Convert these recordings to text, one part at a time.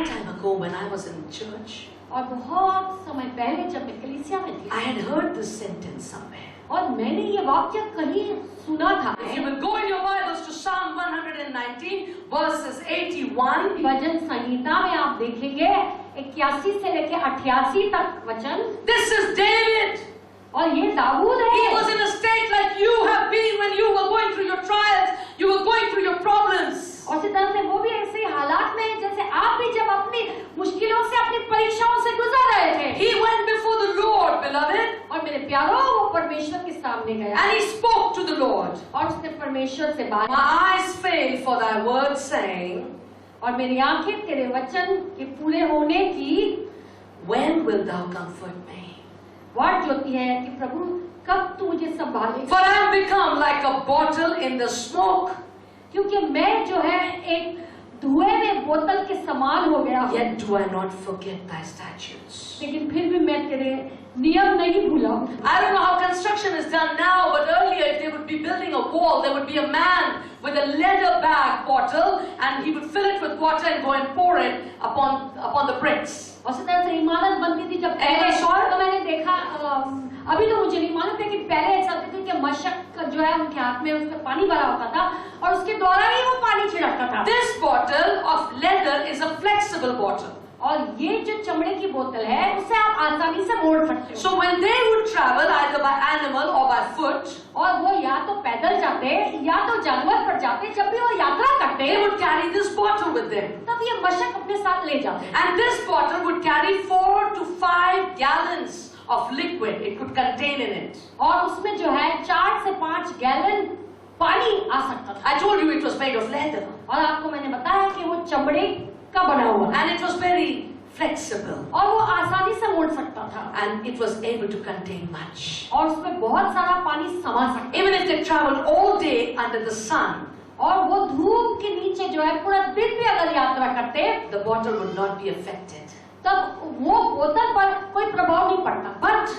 long time ago when I was in church, और बहुत समय पहले जब मैं कलीसिया में थी, I had heard this sentence somewhere. और मैंने ये वाक्य कहीं सुना था। If you will go in your Bibles to Psalm 119 verses 81, भजन संहिता में आप देखेंगे 81 से लेके 88 तक वचन। this is David. और ये दाऊद He है। was in a state like you have been when you were going through your trials, you were going through your problems. और इसी तरह से वो भी ऐसे ही हालात में है जैसे आप भी जब अपनी मुश्किलों से अपनी परीक्षाओं से गुजर रहे थे। He went before the Lord, beloved, और मेरे प्यारों, वो परमेश्वर के सामने गया and he spoke to the Lord. और उसने परमेश्वर से बात My eyes fail for thy word saying, और मेरी आंखें तेरे वचन के पूरे होने की when wilt thou comfort me? वाट जोती है कि प्रभु कब तू मुझे संभालेगा। For I am become like a bottle in the smoke. क्योंकि मैं जो है एक धुएं में बोतल के समान हो गया हूँ। Yet do I not forget thy statutes. लेकिन फिर भी मैं तेरे नियम नहीं भूला हूँ। I don't know how construction is done now, but earlier if they would be building a wall, there would be a man with a leather bag bottle, and he would fill it with water and go and pour it upon the bricks. और इसी तरह से इमारत बनती थी जब पहले, तो मैंने देखा, अभी तो मुझे नहीं मालूम था कि पहले ऐसा होता था कि मशक जो है उनके हाथ में उसमें पानी भरा होता था और उसके द्वारा ही वो पानी छिड़कता था। This bottle of leather is a flexible bottle. और ये जो चमड़े की बोतल है उसे आप आसानी से मोड़ सकते हो। So when they would travel either by animal or by foot, और वो या तो पैदल जाते या तो जानवर पर जाते, जब भी वो यात्रा करते they would carry this bottle with them. तब ये मशक अपने साथ ले जाते। And this bottle would carry 4 to 5 gallons of liquid it could contain in it. और उसमें जो है 4 से 5 गैलन पानी आ सकता था। I told you it was made of leather. और आपको मैंने बताया कि वो चमड़े का बना हुआ, And it was very flexible. और वो आसानी से मोड़ सकता था, And it was able to contain much. और उसमें बहुत सारा पानी समा सकता। Even if they traveled all day under the sun, और वो धूप के नीचे जो है पूरा दिन भी अगर यात्रा करते, the bottle would not be affected. तब वो बोतल पर कोई प्रभाव नहीं पड़ता। But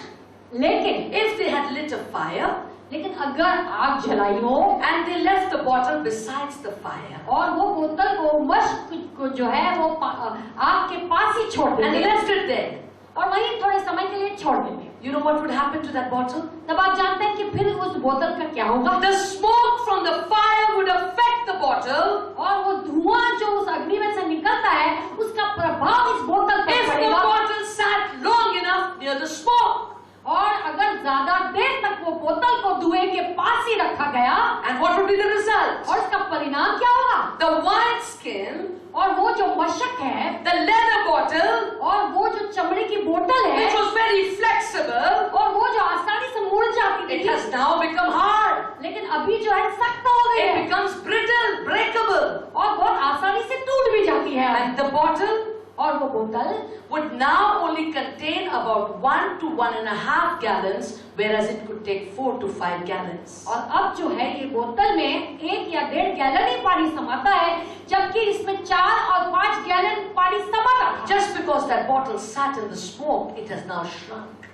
लेकिन if they had lit a fire, लेकिन अगर आग जलाई हो and they left the bottle besides the fire, और वो बोतल को मशक को जो है वो आग के पास ही छोड़ and देते left it there, और वहीं थोड़े समय के लिए छोड़ देते, you know what would happen to that bottle? तब आप जानते हैं कि फिर उस बोतल का क्या होगा। The smoke from the fire would affect the bottle. और वो धुआं जो उस अग्नि में से निकलता है उसका प्रभाव इस बोतल पर If the पड़ेगा। bottle sat long enough near the smoke, और अगर ज्यादा देर तक वो बोतल को धुएं के पास ही रखा गया, and what would be the result? और इसका परिणाम क्या होगा? The wine skin, और वो जो मशक है, the leather bottle, और वो जो चमड़े की बोतल है, which was very flexible, और वो जो आसानी से मुड़ जाती it थी, has now become hard. लेकिन अभी जो है सख्त हो गई It है becomes brittle, breakable. और बहुत आसानी से टूट भी जाती है। And the bottle और वो बोतल would now only contain about 1 to 1.5 gallons, whereas it could take 4 to 5 gallons. और अब जो है ये बोतल में 1 या 1.5 गैलन ही पानी समाता है, जबकि इसमें 4 और 5 गैलन पानी समाता था। Just because that bottle sat in the smoke, it has now shrunk.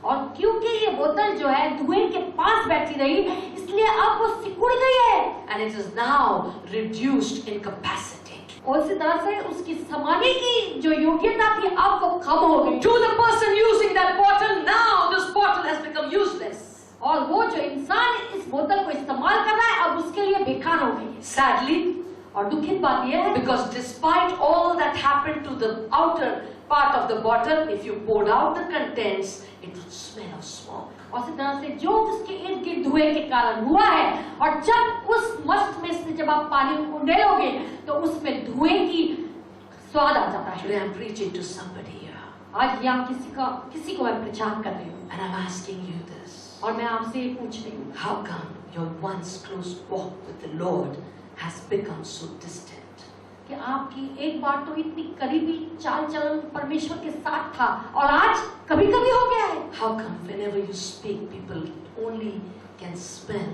और क्योंकि ये बोतल जो है धुएं के पास बैठी रही, इसलिए अब वो सिकुड़ गई है, And it is now reduced in capacity. और इसी तरह से उसकी समाने की जो योग्यता थी अब वो कम हो गई। To the person using that bottle, now this bottle has become useless. और वो जो इंसान इस बोतल को इस्तेमाल कर रहा है अब उसके लिए बेकार हो गई है। Sadly, और दुखित बात यह है because despite all that happened to the outer part of the bottle, if you poured out the contents, it would smell of smoke. और इसी तरह से जो उसके इर्द गिर्द धुएं के कारण हुआ है, और जब उस मस्त में से जब आप पानी उंडेलोगे तो उसमें धुएं की स्वाद आ जाता है। Today I'm preaching to somebody here, आज यहाँ किसी को मैं प्रचार कर रही हूँ, and I'm asking you this. और मैं आपसे ये पूछ रही हूँ, How come your once close walk with the Lord has become so distant? कि आपकी एक बार तो इतनी करीबी चाल चलन परमेश्वर के साथ था और आज कभी कभी हो गया है। How come whenever you speak, people only can smell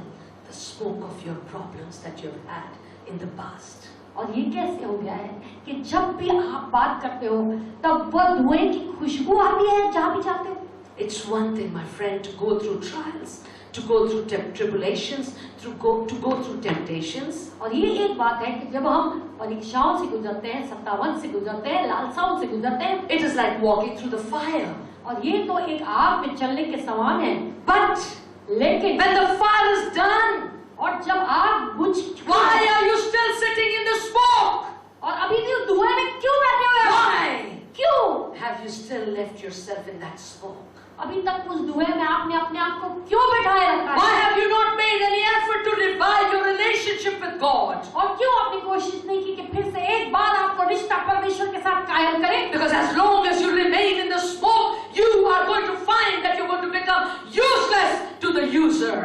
the smoke of your problems that you've had in the past? और ये कैसे हो गया है कि जब भी आप बात करते हो तब वो धुएं की खुशबू आती है जहाँ भी जाते हो। It's one thing, my friend, to go through trials, to go through tribulations, to go through temptations. और ये एक बात है कि जब हम परीक्षाओं से गुजरते हैं, सत्तावन से गुजरते हैं, लालसाओं से गुजरते हैं, It is like walking through the fire. और ये तो एक आग में चलने के समान है। But लेकिन when the fire is done, और जब आग बुझ why are you still sitting in the smoke? और अभी भी धुएं में क्यों बैठे हुए हो? Why क्यों? have you still left yourself in that smoke? अभी तक उस धुएं में आपने अपने आप को क्यों बैठाए रखा Why है? have you not made any effort to revive your relationship with God? और क्यों आपने कोशिश नहीं की कि फिर से एक बार आपको रिश्ता परमेश्वर के साथ कायम करें? Because as long as you remain in the smoke, you are going to find that you're going to become useless to the user.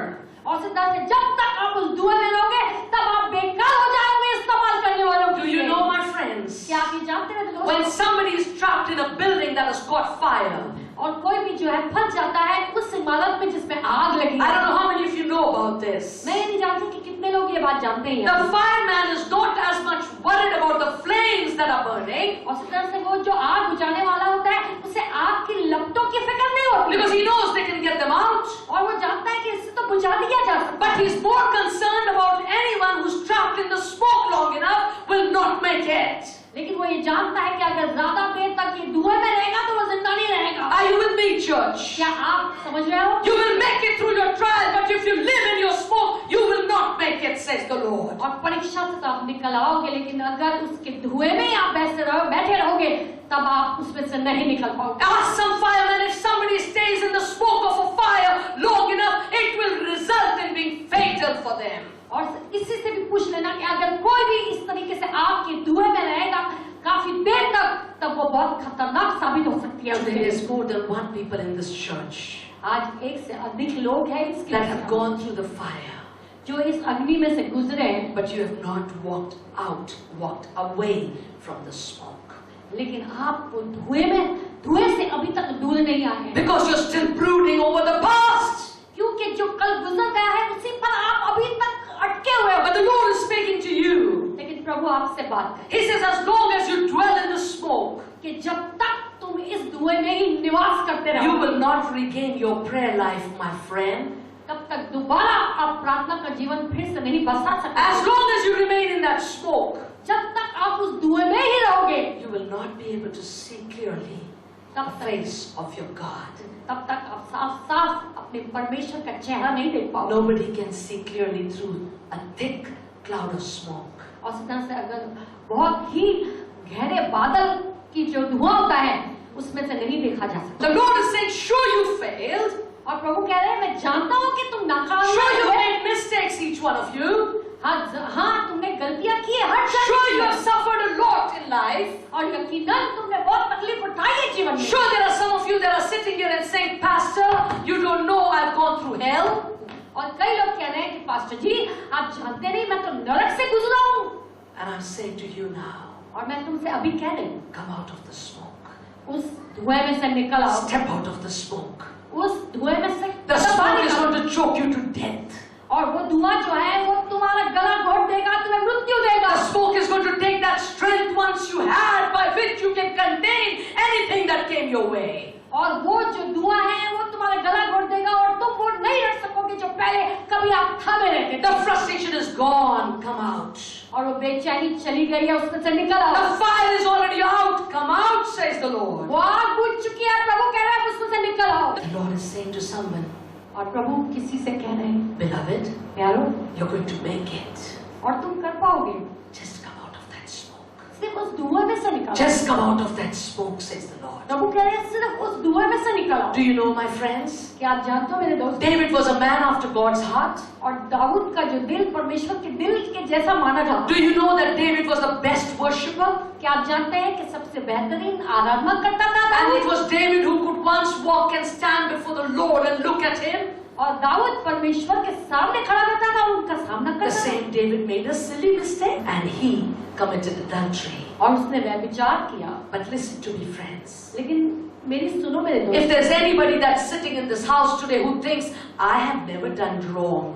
और सिद्धार्थ से जब तक आप उस धुएं में रहोगे तब आप बेकार हो जाओगे इस्तेमाल करने वालों के Do लिए। you know, my friends? क्या आप ये जानते हैं दोस्तों? When somebody is trapped in a building that has caught fire, और कोई भी जो है फंस जाता है उस इमारत में जिसमें आग लगी I है। don't know how many of you know about this. मैं ये नहीं जानती कि कितने लोग ये बात जानते हैं। The fireman is not as much worried about the flames that are burning, और सिद्धार्थ से वो जो आग बुझाने वाला होता है उसे आग की लपटों की फिक्र नहीं होती, because he knows they can get them out. और वो जानता है कि इससे तो बुझा दिया जा सकता But है। he's more concerned about anyone who's trapped in the smoke long enough will not make it. लेकिन वो ये जानता है कि अगर ज्यादा देर तक ये धुएं में रहेगा तो वो जिंदा नहीं रहेगा। Are you with me, church? क्या आप समझ रहे हो? You will make it through your trial, but if you live in your smoke, you will not make it, says the Lord. और परीक्षा से तो आप निकल आओगे, लेकिन अगर उसके धुएं में आप बैठे रहोगे तब आप उसमें से नहीं निकल पाओगे। Ask some firemen, if somebody stays in the smoke of a fire long enough, it will result in being fatal for them. और इसी से भी पूछ लेना कि अगर कोई भी इस तरीके से आग के धुएं में रहेगा काफी देर तक, तब वो बहुत खतरनाक साबित हो सकती है। There is more than one people in this church आज एक से अधिक लोग हैं इसके that have gone through the fire, जो इस अग्नि में से गुजरे हैं, but you have not walked away from the smoke. लेकिन आप वो धुएं से अभी तक दूर नहीं आए हैं, Because you're still brooding over the past. क्योंकि जो कल गुजर गया है उसी पर आप अभी तक अटके हुए हो। But the Lord is speaking to you. लेकिन प्रभु आपसे बात करे He says, as long as you dwell in the smoke, कि जब तक तुम इस धुएं में ही निवास करते you रहो, will not regain your prayer life, my friend. तब तक दोबारा आप प्रार्थना का जीवन फिर से नहीं बसा सकते। As long as you remain in that smoke, जब तक आप उस धुएं में ही रहोगे you will not be able to see clearly the तब तक face of your God. आप साफ साफ अपने परमेश्वर का चेहरा नहीं देख पाओगे। Nobody can see clearly through a thick cloud of smoke. और इस तरह से अगर बहुत ही गहरे बादल की जो धुआं होता है उसमें से नहीं देखा जा सकता। The Lord is saying, sure you failed. और प्रभु कह रहे हैं मैं जानता हूँ कि तुम नाकाम Sure you हुए। made mistakes, each one of you. हाँ तुमने गलतियां की है, हर Sure you जगह have suffered a lot in life. और यकीनन तुमने बहुत तकलीफ उठाई है जीवन में। Sure, there are some of you that are sitting here and saying, Pastor, you don't know I've gone through hell. और कई लोग कह रहे हैं कि पास्टर जी आप जानते नहीं मैं तो नरक से गुजरा हूँ। And I'm saying to you now, और मैं तुमसे अभी कह रही हूँ come out of the smoke. उस धुएं में से निकल आओ। Step out of the smoke. उस धुएं में से The बाहर smoke is निकलो। going to choke you to death. और वो धुआं जो है वो तुम्हारा गला घोट देगा, तुम्हें मृत्यु देगा। The smoke is going to take that strength once you had by which you can contain anything that came your way. और वो जो धुआं है वो तुम्हारा गला घोट देगा और तुम वो नहीं रख सकोगे जो पहले कभी आप थामे रहते थे। The frustration is gone. Come out. और वो बेचैनी चली गई है, उसमें से निकल आओ। The fire is already out. Come out, says the Lord. वो आग बुझ चुकी है, प्रभु कह रहे हैं उसमें से निकल आओ। The Lord is saying to someone, और प्रभु किसी से कह रहे हैं beloved, प्यारो you're going to make it. और तुम कर पाओगे, Just come out of that smoke. सिर्फ उस धुएं में से निकल। Just come out of that smoke, says the Lord. प्रभु कह रहे हैं सिर्फ उस धुएं में से निकल आओ। Do you know, my friends? क्या आप जानते हो मेरे दोस्त, David was a man after God's heart. और दाऊद का जो दिल परमेश्वर के दिल के जैसा माना जाता Do you know that David was the best worshipper? क्या आप जानते हैं कि सबसे बेहतरीन आराधना करता था And it Dawood? was David who could once walk and stand before the Lord and look at him. और दाऊद परमेश्वर के सामने खड़ा रहता था, उनका सामना The करता था। same David made a silly mistake and he committed adultery. और उसने व्यभिचार किया। But listen to me, friends. लेकिन मेरी सुनो मेरे If दोस्त, there's anybody that's sitting in this house today who thinks, I have never done wrong.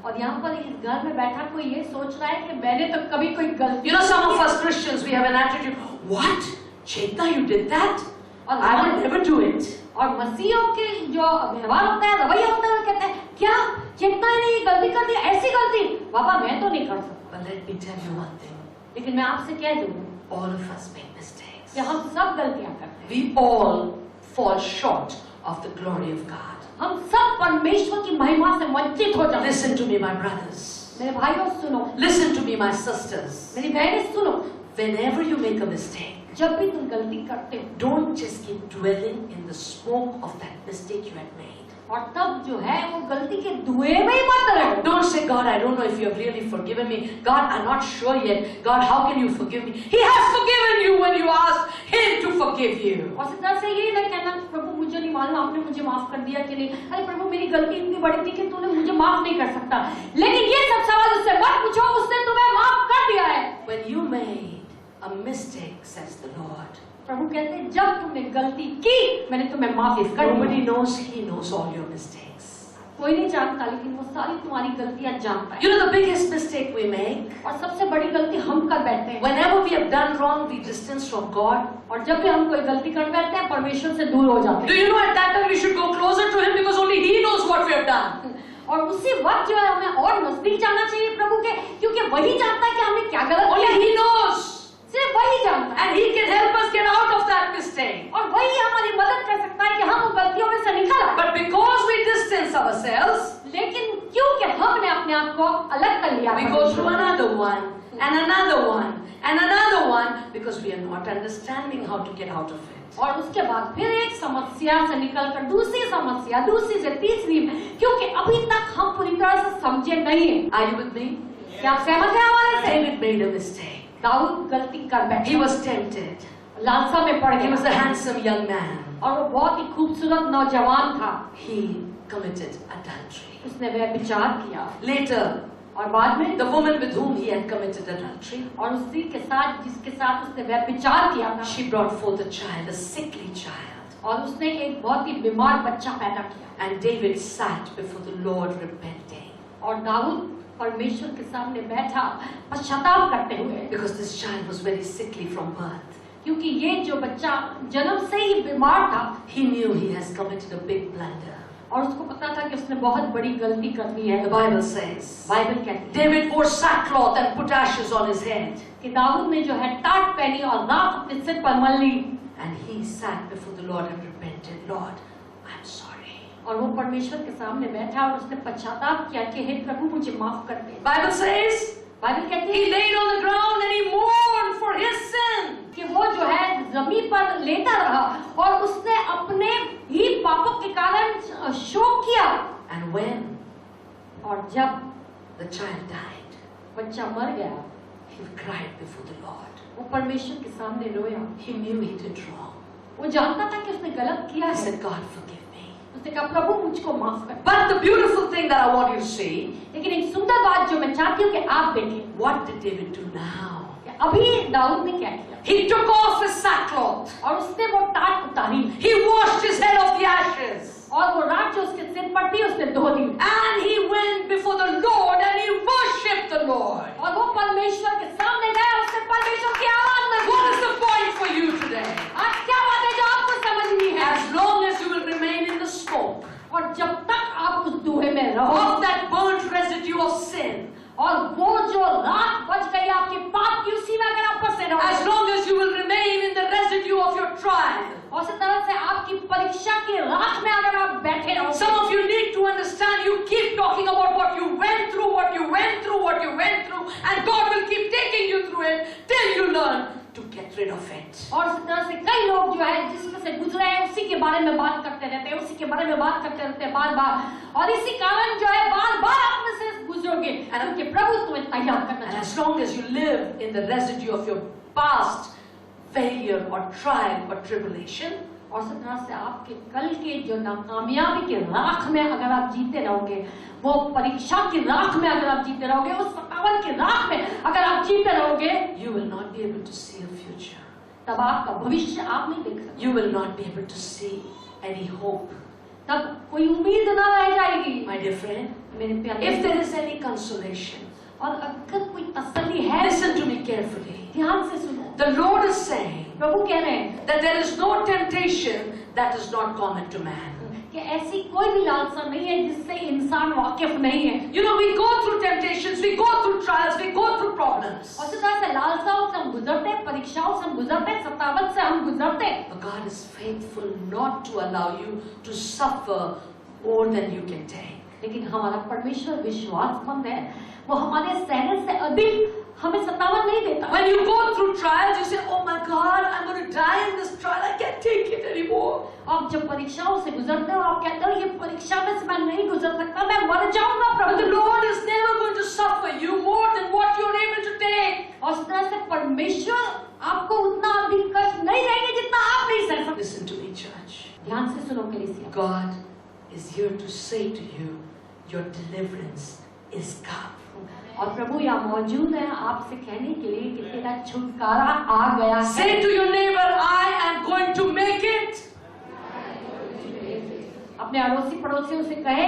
और यहाँ पर इस घर में बैठा कोई ये सोच रहा है कि मैंने तो कभी कोई गलती, You know, some of us Christians, we have an attitude, what? Chetna, you did that? I would never do it. और मसीहों के जो व्यवहार होता है, रवैया होता है, वो कहते हैं क्या इतना ही नहीं, गलती कर दी, ऐसी गलती बाबा मैं तो नहीं कर सकता। But let me tell you one thing. लेकिन मैं आपसे कह दूं All of us make mistakes. कि हम सब गलतियां करते हैं। We all fall short of the glory of God. हम सब परमेश्वर की महिमा से वंचित हो जाते हैं। Listen to me, my brothers. मेरे भाइयों सुनो, Listen to me, my sisters. मेरी बहनें सुनो, Whenever you make a mistake, जब भी तुम गलती करते हो don't just keep dwelling in the smoke of that mistake you had made. और तब जो है वो गलती के धुएं में ही मत रहो। Don't say, God, I don't know if you have really forgiven me. God, I'm not sure yet. God, how can you forgive me? He has forgiven you when you asked Him to forgive you. और सिद्धार्थ से यही नहीं कहना प्रभु मुझे नहीं मालूम आपने मुझे माफ कर दिया कि नहीं, अरे प्रभु मेरी गलती इतनी बड़ी थी कि तूने मुझे माफ नहीं कर सकता। लेकिन ये सब सवाल उससे मत पूछो, उसने तुम्हें माफ कर दिया है। When you made a mistake, says the Lord, प्रभु कहते हैं जब तुमने गलती की मैंने तुम्हें माफ if कर nobody दिया। knows, He knows all your mistakes. कोई नहीं जानता लेकिन वो सारी तुम्हारी गलतियां जानता है। You know the biggest mistake we make? और सबसे बड़ी गलती हम कर बैठते हैं। Whenever we have done wrong, we distance from God. और जब भी हम कोई गलती कर बैठते हैं परमेश्वर से दूर हो जाते Do हैं। you know at that time we should go closer to Him because only He knows what we have done. और उसी वक्त जो है हमें और नजदीक जाना चाहिए प्रभु के, क्योंकि वही जानता है कि हमने क्या गलत Only किया। He knows. सिर्फ वही जानता है And He can help us get out of that mistake. और वही हमारी मदद कर सकता है कि हम उन गलतियों में से निकल आए। But because we distance ourselves, लेकिन क्योंकि हमने अपने आप को अलग कर लिया, we go through another one and another one and another one because we are not understanding how to get out of it. और उसके बाद फिर एक समस्या से निकलकर दूसरी समस्या, दूसरी से तीसरी, क्योंकि अभी तक हम पूरी तरह से समझे नहीं है। Are you with me? क्या आप सहमत हैं हमारे से? David made a mistake. Dawood गलती कर बैठा, He was tempted. लालसा में पड़ He was a गया handsome young man. और वो बहुत ही खूबसूरत नौजवान था। He committed adultery. उसने व्यभिचार किया Later, और बाद में the woman with whom he had committed adultery, और उसी के साथ जिसके साथ उसने व्यभिचार किया था, she brought forth a child, a sickly child. और उसने एक बहुत ही बीमार बच्चा पैदा किया। And David sat before the Lord repenting और दाऊद परमेश्वर के सामने बैठा पश्चाताप करते हुए, because this child was very sickly from birth. क्योंकि ये जो बच्चा जन्म से ही बीमार था He knew he has committed a big blunder. और उसको पता था कि उसने बहुत बड़ी गलती कर दी है। The Bible says, बाइबल कहती है David wore sackcloth and put ashes on his head. कि दाऊद ने जो है टाट पहनी और राख अपने सिर पर मल ली And he sat before the Lord and repented. Lord, I'm sorry. और वो परमेश्वर के सामने बैठा और उसने पश्चाताप किया कि हे प्रभु मुझे माफ कर दे। Bible says, बाइबल कहती he है laid on the ground and he mourned for his sin. कि वो जो है जमीन पर लेटा रहा और उसने अपने ही पापों के कारण शोक किया। And when और जब the child died, बच्चा मर गया he cried before the Lord. वो परमेश्वर के सामने रोया। He knew he did wrong. वो जानता था कि उसने गलत किया He है। said, God, forgive me. उसने कहा प्रभु मुझको माफ कर। But the beautiful thing that I want you to see, लेकिन एक सुंदर बात जो मैं चाहती हूँ कि आप देखें, what did David do now? कि अभी दाऊद ने क्या किया He took off his sackcloth. और उसने वो टाट उतारी He washed his head of the ashes. और वो राख जो उसके सिर पर थी उसने धो दी And he went before the Lord and he worshipped the Lord. और वो परमेश्वर के सामने गया, उसने परमेश्वर की आराधना की। What is the point for you today? आज क्या बात है जो आपको समझनी है? As long as you will remain in the smoke और जब तक आप उस धुएं में रहो of that burnt residue of sin, और वो जो राख बच गई आपके पाप की, उसी में अगर आप फंसे रहो, as long as you will remain in the residue of your trial, और इस तरह से आपकी परीक्षा की राख में अगर आप बैठे रहो, some of you need to understand, you keep talking about what you went through, what you went through, what you went through, and God will keep taking you through it till you learn to get rid of it. और इस तरह से कई लोग जो है जिसमें से गुजरे हैं उसी के बारे में बात करते रहते हैं, उसी के बारे में बात करते रहते हैं बार बार, और इसी कारण जो है बार बार आप में से गुजरोगे, क्योंकि प्रभु तुम्हें तैयार करना And चाहता as long as you live in the residue of your past failure or trial or tribulation, है। और इस तरह से आपके कल के जो नाकामयाबी के राख में अगर आप जीते रहोगे, वो परीक्षा की राख में अगर आप जीते रहोगे, उस सतावन की राख में अगर आप जीते रहोगे, you will not be able to see a future. तब आपका भविष्य आप नहीं देख सकते, You will not be able to see any hope. तब कोई उम्मीद ना रह जाएगी। My dear friend, मेरे प्यारे, if there is any consolation, और अगर कोई तसल्ली है, listen to me carefully. ध्यान से सुनो, The Lord is saying प्रभु कह रहे हैं that there is no temptation that is not common to man. कि कि ऐसी कोई भी लालसा नहीं है जिससे इंसान वाकिफ नहीं है। You know, we go through temptations, we go through trials, we go through problems. और इस तरह से लालसाओं से हम गुजरते हैं, परीक्षाओं से हम गुजरते हैं, सतावत से हम गुजरते हैं। But God is faithful not to allow you to suffer more than you can take. लेकिन हमारा परमेश्वर विश्वासमंद है, वो हमारे सहने से अधिक हमें सतावत नहीं देता। When you go through trials, you say, "Oh my God, I'm going to die in this trial. I can't take it anymore." आप जब परीक्षाओं से गुजरते हो, आप कहते हो ये परीक्षा में से मैं नहीं गुजर सकता, मैं मर जाऊंगा। But the Lord is never going to suffer you more than what you're able to take. और इस तरह से परमेश्वर आपको उतना अधिक कष्ट नहीं देंगे जितना आप नहीं सह सकते। Listen to me, church. ध्यान से सुनो कलीसिया। God is here to say to you, your deliverance is come. और प्रभु यहाँ मौजूद है आपसे कहने के लिए कि तेरा छुटकारा आ गया है। Say to your neighbor, I am going to make it. अपने अड़ोसी पड़ोसियों से कहे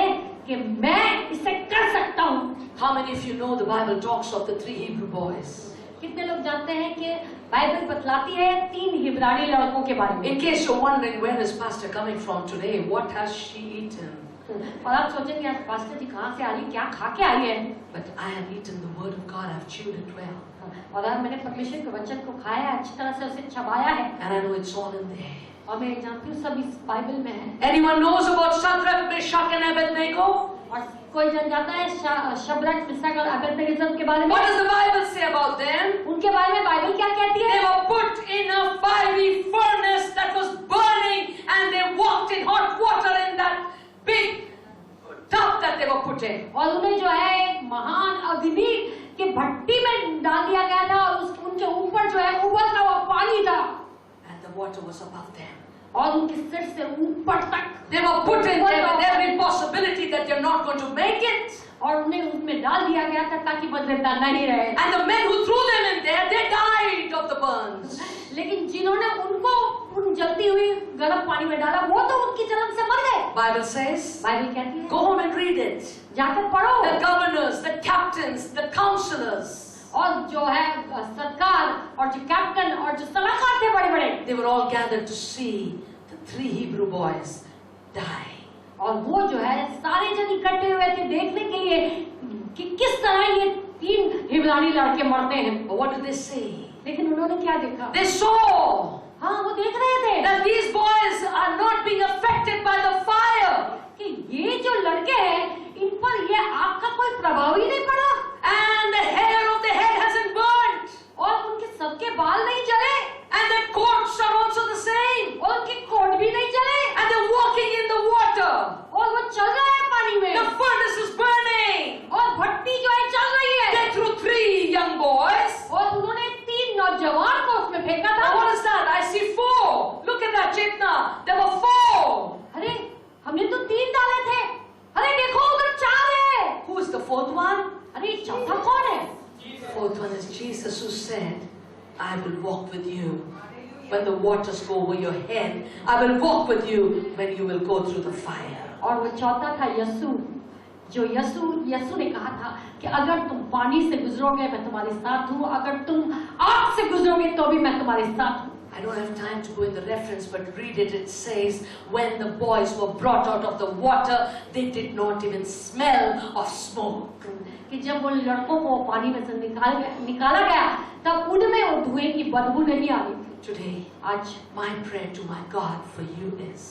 कि मैं इसे कर सकता हूँ। How many of you know the Bible talks of the 3 Hebrew boys? कितने लोग जानते हैं कि बाइबल बतलाती है 3 हिब्रानी लड़कों के बारे में। In case you're wondering where is Pastor coming from today, what has she eaten? और आप सोचेंगे आज पास्टर जी कहाँ से आ रही, क्या खा के आई है? But I have eaten the word of God, I've chewed it well. और आज मैंने परमेश्वर के वचन को खाया है, अच्छी तरह से उसे चबाया है। And I know it's all in there. और मैं जानती हूँ सब इस बाइबल में है। Anyone knows about Shadrach, Meshach and Abednego? और कोई जन जाता है शद्रक, मिशक और अबेदnego के बारे में? What does the Bible say about them? उनके बारे में बाइबल क्या कहती है? They were put in a fiery furnace that was burning, and they walked in hot water in that big tub that they were put in. और उन्हें जो है एक महान अग्नि के भट्टी में डाल दिया गया था और उनके ऊपर जो है उबलता हुआ पानी था। And the water was above them. और उनके सिर से ऊपर तक They were put in there with every possibility that they're not going to make it. और उन्हें उसमें डाल दिया गया था ताकि वो जिंदा नहीं रहे। And the men who threw them in there, they died of the burns. लेकिन जिन्होंने उनको उन जलती हुई गर्म पानी में डाला वो तो उनकी जलन से मर गए। Bible says, बाइबल कहती है, go home and read it. जाकर पढ़ो। The governors, the captains, the counselors, और जो है सरकार और जो कैप्टन और जो सलाहकार थे बड़े बड़े, they were all gathered to see the 3 Hebrew boys die. और वो जो है सारे जन इकट्ठे हुए थे देखने के लिए कि किस तरह ये 3 हिब्रानी लड़के मरते हैं। But what did they say? लेकिन उन्होंने क्या देखा? They saw हाँ, वो देख रहे थे that these boys are not being affected by the fire. कि ये जो लड़के हैं इन पर ये आग का कोई प्रभाव ही नहीं पड़ा। And the hair of the head hasn't burnt. और उनके सर के बाल नहीं जले। And their coats are also the same. और उनके कोट भी नहीं जले। And they're walking in the water. और वो चल रहे हैं पानी में। The furnace is burning. और भट्टी जो है चल रही है। They threw 3 young boys. और उन्होंने 3 नौजवान को उसमें फेंका था। What is that? I see 4. Look at that, Chetna. There were 4. अरे हमने तो 3 डाले थे। अरे देखो उधर 4 है। Who is the 4th one? अरे चौथा कौन है? 4th one is Jesus, who said, I will walk with you when the waters go over your head. I will walk with you when you will go through the fire. और वो चौथा था यीशु, जो यीशु ने कहा था कि अगर तुम पानी से गुजरोगे मैं तुम्हारे साथ हूँ, अगर तुम आग से गुजरोगे तो भी मैं तुम्हारे साथ हूँ। I don't have time to go in the reference, but read it. It says, when the boys were brought out of the water, they did not even smell of smoke. कि जब उन लड़कों को पानी में से निकाला गया तब उनमें वो धुएं की बदबू नहीं आ रही थी। Today, आज my prayer to my God for you is,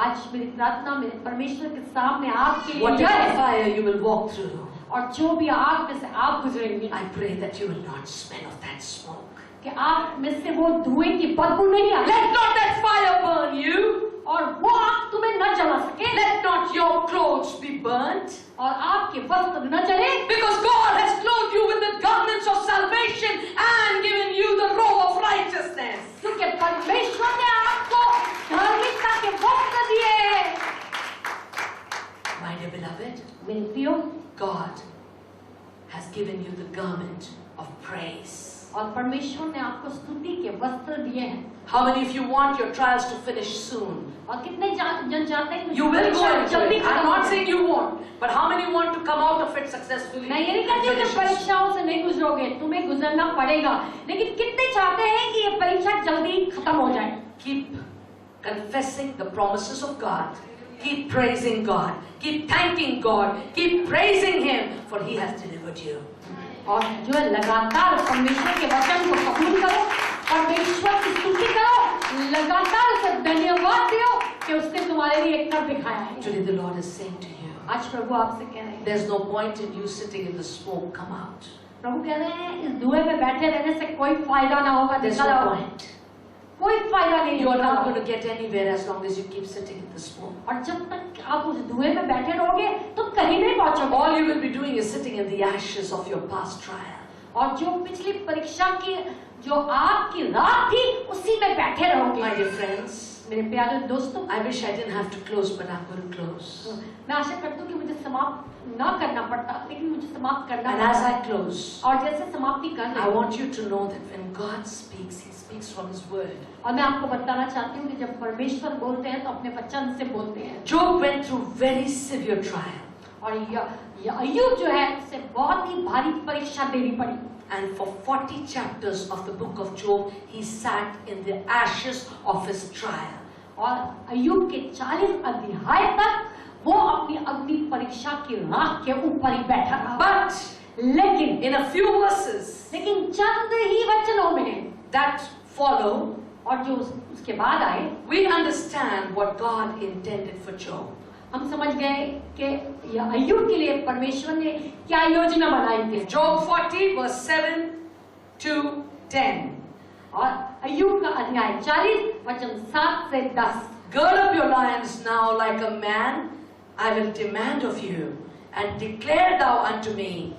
आज मेरी प्रार्थना मेरे परमेश्वर के सामने आपके लिए whatever fire you will walk through, और जो भी आग में से आप गुजरेंगे, I pray that you will not smell of that smoke. कि आग में से वो धुएं की बदबू नहीं आए। Let not that fire burn you. और वो आग तुम्हें न जला सके। Let not your clothes be burnt. और आपके वस्त्र न जले। Because God has clothed you with the garments of salvation and given you the robe of righteousness. क्योंकि परमेश्वर ने आपको धार्मिकता के वस्त्र दिए हैं। My dear beloved, मेरे प्रियो, God has given you the garment of praise. और परमेश्वर ने आपको स्तुति के वस्त्र दिए हैं। How many of you want your trials to finish soon? और कितने जन चाहते हैं कि You will go into जल्दी it. I'm not saying you won't, but how many want to come out of it successfully? मैं ये नहीं कहती हूँ कि परीक्षाओं से नहीं गुजरोगे, तुम्हें गुजरना पड़ेगा, लेकिन कितने चाहते हैं कि ये परीक्षा जल्दी खत्म हो जाए? Keep confessing the promises of God Keep praising God. Keep thanking God. Keep praising Him, for He has delivered you. और जो है लगातार परमेश्वर के वचन को कबूल करो, परमेश्वर की स्तुति करो, लगातार उसे धन्यवाद दो कि उसने तुम्हारे लिए एक कर दिखाया है। Today the Lord is saying to you, आज प्रभु आपसे कह रहे हैं, there's no point in you sitting in the smoke. Come out. प्रभु कह रहे हैं इस धुएं में बैठे रहने से कोई फायदा ना होगा। There's निकल no आओ, point. कोई फायदा नहीं You are होगा। not going to get anywhere as long as you keep sitting in the smoke. और जब तक आप उस धुएं में बैठे रहोगे तो कहीं नहीं पहुंचोगे। All you will be doing is sitting in the ashes of your past trial. और जो पिछली परीक्षा की जो आपकी रात थी उसी में बैठे रहोगे। My dear friends, मेरे प्यारे दोस्तों, I wish I didn't have to close, but I'm going to close. मैं आशा करती हूँ कि मुझे समाप्त ना करना पड़ता, लेकिन मुझे समाप्त करना And पड़ता। as I close, और जैसे समाप्ति कर I रही हूँ, want you to know that when God speaks, He speaks from His Word. और मैं आपको बताना चाहती हूँ कि जब परमेश्वर बोलते हैं तो अपने वचन से बोलते हैं। Job went through very severe trial. और अय्यूब जो है उसे बहुत ही भारी परीक्षा देनी पड़ी। And for 40 chapters of the book of Job, he sat in the ashes of his trial. और अय्यूब के 40 अध्याय तक वो अपनी अग्नि परीक्षा की राख के ऊपर ही बैठा रहा। But लेकिन in a few verses चंद ही वचनों में that follow, और जो उसके बाद आए, we understand what God intended for Job. हम समझ गए कि अय्यूब के लिए परमेश्वर ने क्या योजना बनाई थी। Job 40 verse 7 to 10. और अय्यूब का अध्याय 40 वचन 7 से 10। Gird up your loins now like a man, I will demand of you, and declare thou unto me,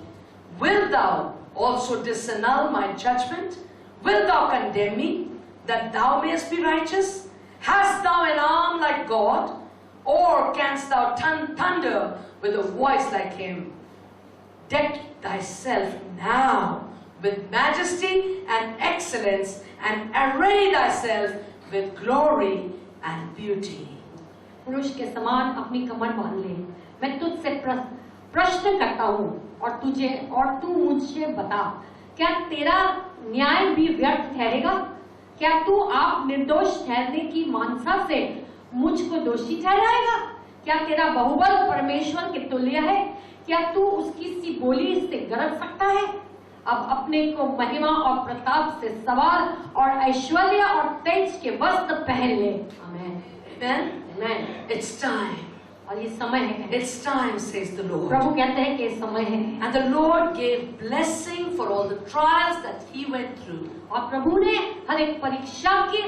wilt thou also disannul my judgment? Wilt thou condemn me, that thou mayest be righteous? Hast thou an arm like God? Or canst thou thunder with a voice like him? Deck thyself now with majesty and excellence, and array thyself with glory and beauty. पुरुष के समान अपनी कमर बांध ले। मैं तुझसे प्रश्न करता हूँ और तू मुझसे बता, क्या तेरा न्याय भी व्यर्थ ठहरेगा? क्या तू आप निर्दोष ठहरने की मानसा से मुझको दोषी ठहराएगा? क्या तेरा बहुबल परमेश्वर के तुल्य है? क्या तू उसकी सी बोली से गरज सकता है? अब अपने को महिमा और प्रताप से सवार और ऐश्वर्य और तेज के वस्त्र पहन ले। आमीन। Amen. It's time. और ये समय है। It's time, says the Lord. प्रभु कहते हैं कि ये समय है। And the Lord gave blessing for all the trials that he went through. और प्रभु ने हर एक परीक्षा के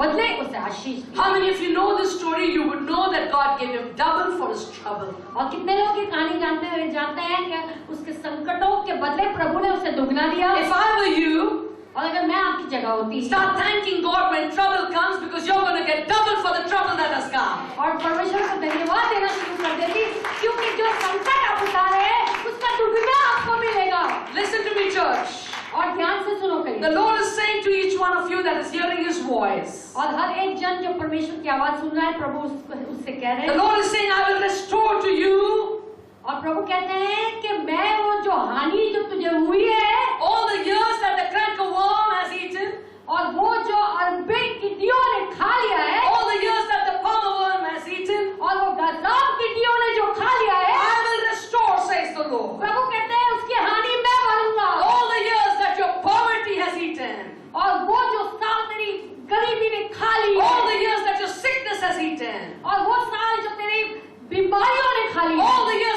बदले उसे आशीष दी। How many of you know this story? You would know that God gave him double for his trouble. और कितने लोग ये कहानी जानते हैं कि उसके संकटों के बदले प्रभु ने उसे दुगना दिया। If I were you, और अगर मैं आपकी जगह होती, start thanking God when trouble comes, because you're going to get double for the trouble that has come. और परमेश्वर को धन्यवाद देना शुरू कर देती, क्योंकि जो संकट आप उठा रहे हैं उसका दुगना आपको मिलेगा। Listen to me, church. और ध्यान से सुनो कहीं। The Lord is saying to each one of you that is hearing His voice. और हर एक जन जो परमेश्वर की आवाज सुन रहा है, प्रभु उससे कह रहे The हैं। Lord is saying, I will restore to you. और प्रभु कहते हैं कि मैं वो जो हानि जो तुझे हुई है, all the years that the cankerworm has eaten, और वो जो अरबे टिड्डियों ने खा लिया है, all the years that the palmerworm has eaten, और वो गजाब टिड्डियों ने जो खा लिया है, I will restore, says the Lord. प्रभु कहते हैं उसकी हानि मैं भरूंगा। All the years that your poverty has eaten, और वो जो साल तेरी गरीबी ने खा ली है, all the years that your sickness has eaten, और वो साल जो तेरी बीमारियों ने खा ली है, all the years